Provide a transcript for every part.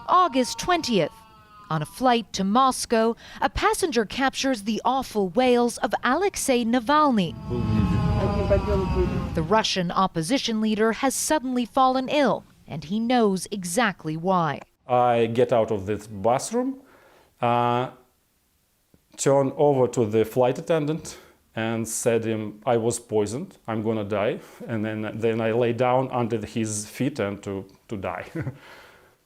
August 20th. On a flight to Moscow, a passenger captures the awful wails of Alexei Navalny. The Russian opposition leader has suddenly fallen ill, and he knows exactly why. I get out of this bathroom, turn over to the flight attendant and said him, I was poisoned, I'm gonna die. And then I lay down under his feet and to die.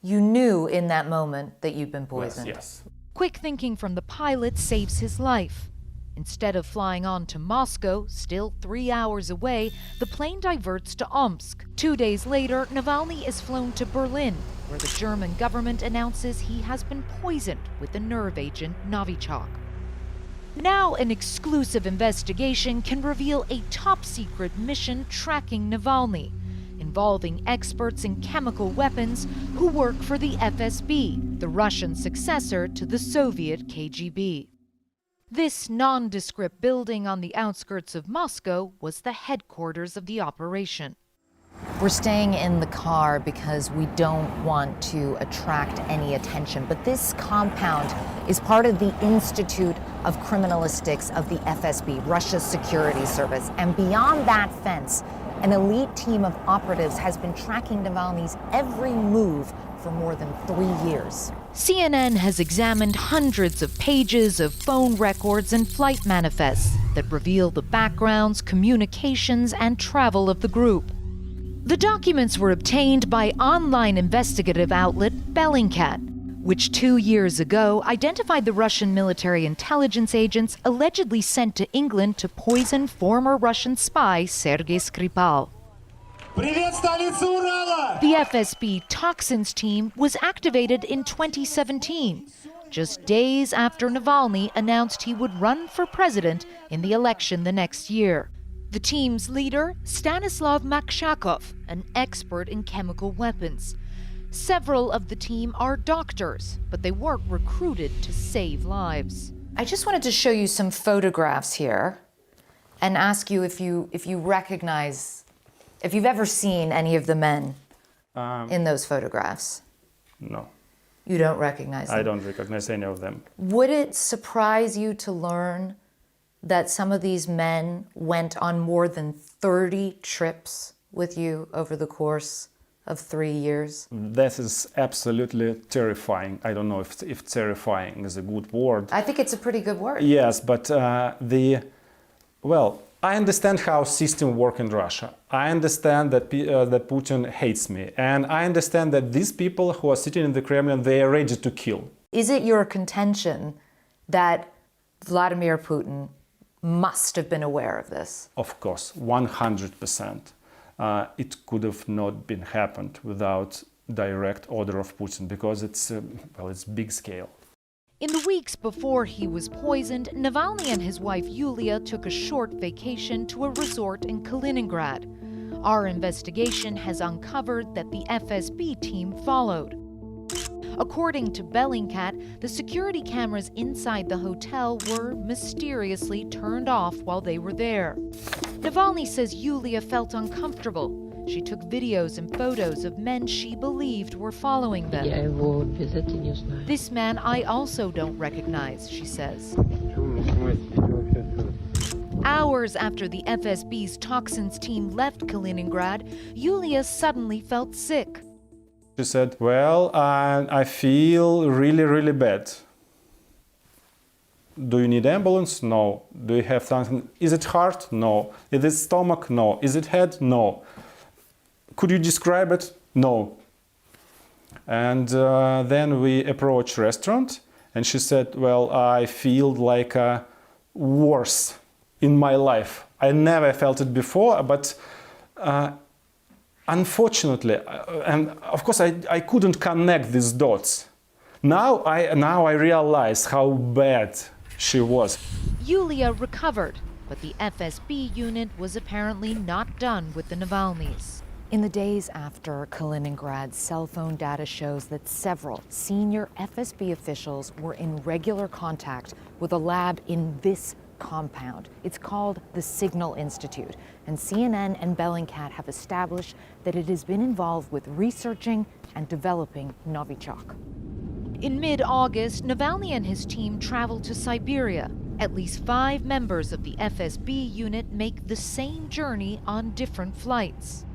You knew in that moment that you'd been poisoned? Yes. Quick thinking from the pilot saves his life. Instead of flying on to Moscow, still 3 hours away, the plane diverts to Omsk. 2 days later, Navalny is flown to Berlin, where the German government announces he has been poisoned with the nerve agent Novichok. Now an exclusive investigation can reveal a top-secret mission tracking Navalny, involving experts in chemical weapons who work for the FSB, the Russian successor to the Soviet KGB. This nondescript building on the outskirts of Moscow was the headquarters of the operation. We're staying in the car because we don't want to attract any attention, but this compound is part of the Institute of Criminalistics of the FSB, Russia's security service. And beyond that fence, an elite team of operatives has been tracking Navalny's every move for more than 3 years. CNN has examined hundreds of pages of phone records and flight manifests that reveal the backgrounds, communications, and travel of the group. The documents were obtained by online investigative outlet Bellingcat, which 2 years ago identified the Russian military intelligence agents allegedly sent to England to poison former Russian spy Sergei Skripal. The FSB toxins team was activated in 2017, just days after Navalny announced he would run for president in the election the next year. The team's leader, Stanislav Makshakov, an expert in chemical weapons. Several of the team are doctors, but they weren't recruited to save lives. I just wanted to show you some photographs here and ask you if you recognize, if you've ever seen any of the men in those photographs. No. You don't recognize them? I don't recognize any of them. Would it surprise you to learn that some of these men went on more than 30 trips with you over the course of 3 years? This is absolutely terrifying. I don't know if terrifying is a good word. I think it's a pretty good word. Yes, but I understand how system work in Russia. I understand that Putin hates me. And I understand that these people who are sitting in the Kremlin, they are ready to kill. Is it your contention that Vladimir Putin must have been aware of this? Of course, 100%. It could have not been happened without direct order of Putin because it's big scale. In the weeks before he was poisoned, Navalny and his wife Yulia took a short vacation to a resort in Kaliningrad. Our investigation has uncovered that the FSB team followed. According to Bellingcat, the security cameras inside the hotel were mysteriously turned off while they were there. Navalny says Yulia felt uncomfortable. She took videos and photos of men she believed were following them. This man I also don't recognize, she says. Hours after the FSB's toxins team left Kaliningrad, Yulia suddenly felt sick. She said, I feel really, really bad. Do you need ambulance? No. Do you have something? Is it heart? No. Is it stomach? No. Is it head? No. Could you describe it? No. And then we approached restaurant and she said, I feel like worse in my life. I never felt it before, but unfortunately, and of course I couldn't connect these dots. Now I realize how bad she was. Yulia recovered, but the FSB unit was apparently not done with the Navalnys. In the days after Kaliningrad, cell phone data shows that several senior FSB officials were in regular contact with a lab in this compound. It's called the Signal Institute, and CNN and Bellingcat have established that it has been involved with researching and developing Novichok. In mid-August, Navalny and his team traveled to Siberia. At least 5 members of the FSB unit make the same journey on different flights.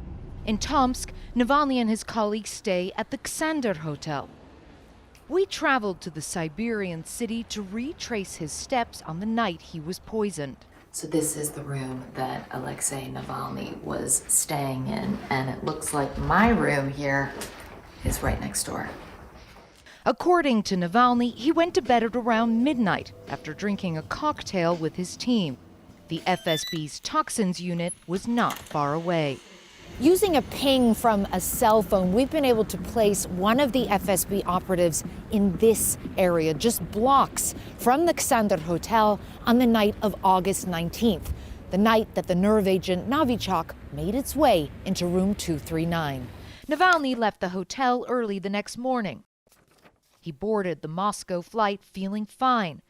In Tomsk, Navalny and his colleagues stay at the Xander Hotel. We traveled to the Siberian city to retrace his steps on the night he was poisoned. So this is the room that Alexei Navalny was staying in, and it looks like my room here is right next door. According to Navalny, he went to bed at around midnight after drinking a cocktail with his team. The FSB's toxins unit was not far away. Using a ping from a cell phone, we've been able to place one of the FSB operatives in this area, just blocks from the Xander Hotel on the night of August 19th, the night that the nerve agent Novichok made its way into room 239. Navalny left the hotel early the next morning. He boarded the Moscow flight feeling fine.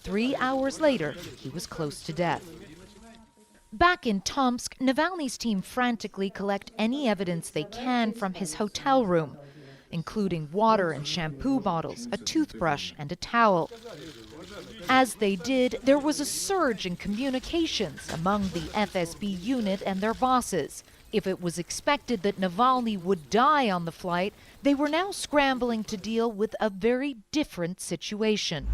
3 hours later, he was close to death. Back in Tomsk, Navalny's team frantically collect any evidence they can from his hotel room, including water and shampoo bottles, a toothbrush, and a towel. As they did, there was a surge in communications among the FSB unit and their bosses. If it was expected that Navalny would die on the flight, they were now scrambling to deal with a very different situation.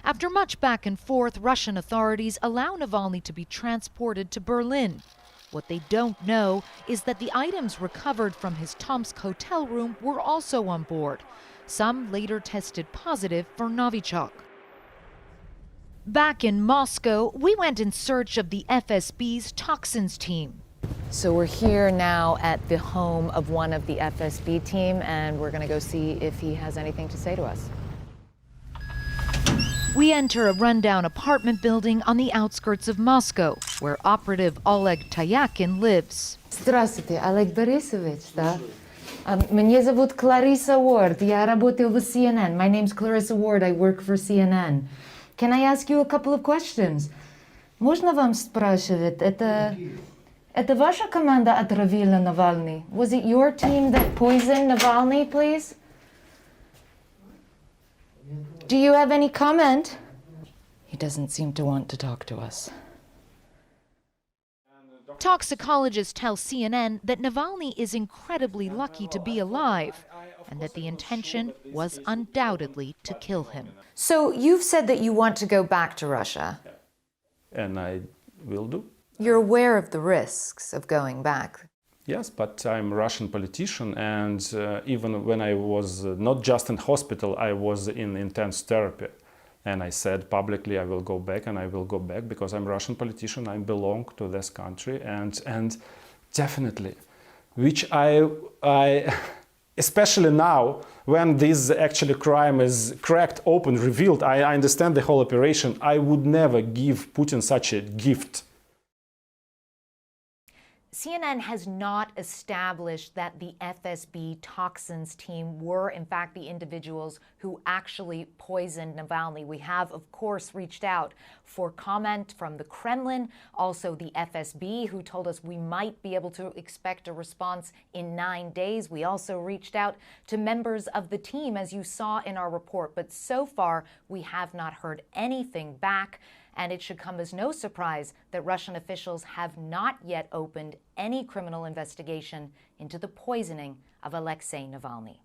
After much back and forth, Russian authorities allow Navalny to be transported to Berlin. What they don't know is that the items recovered from his Tomsk hotel room were also on board. Some later tested positive for Novichok. Back in Moscow, we went in search of the FSB's toxins team. So we're here now at the home of one of the FSB team, and we're going to go see if he has anything to say to us. We enter a rundown apartment building on the outskirts of Moscow, where operative Oleg Tayakin lives. Здравствуйте, Олег Борисович, да? Меня зовут Clarissa Ward. Я работаю в CNN. My name's Clarissa Ward. I work for CNN. Can I ask you a couple of questions? Можно вам спрашивать, это ваша команда отравила Навальный? Was it your team that poisoned Navalny, please? Do you have any comment? He doesn't seem to want to talk to us. Toxicologists tell CNN that Navalny is incredibly lucky to be alive, and that the intention was undoubtedly to kill him. So you've said that you want to go back to Russia. And I will do. You're aware of the risks of going back. Yes, but I'm a Russian politician, and even when I was not just in hospital, I was in intense therapy. And I said publicly I will go back, and I will go back because I'm a Russian politician, I belong to this country, and definitely, which I especially now, when this actually crime is cracked open, revealed, I understand the whole operation, I would never give Putin such a gift. CNN has not established that the FSB toxins team were, in fact, the individuals who actually poisoned Navalny. We have, of course, reached out for comment from the Kremlin, also the FSB, who told us we might be able to expect a response in 9 days. We also reached out to members of the team, as you saw in our report, but so far we have not heard anything back. And it should come as no surprise that Russian officials have not yet opened any criminal investigation into the poisoning of Alexei Navalny.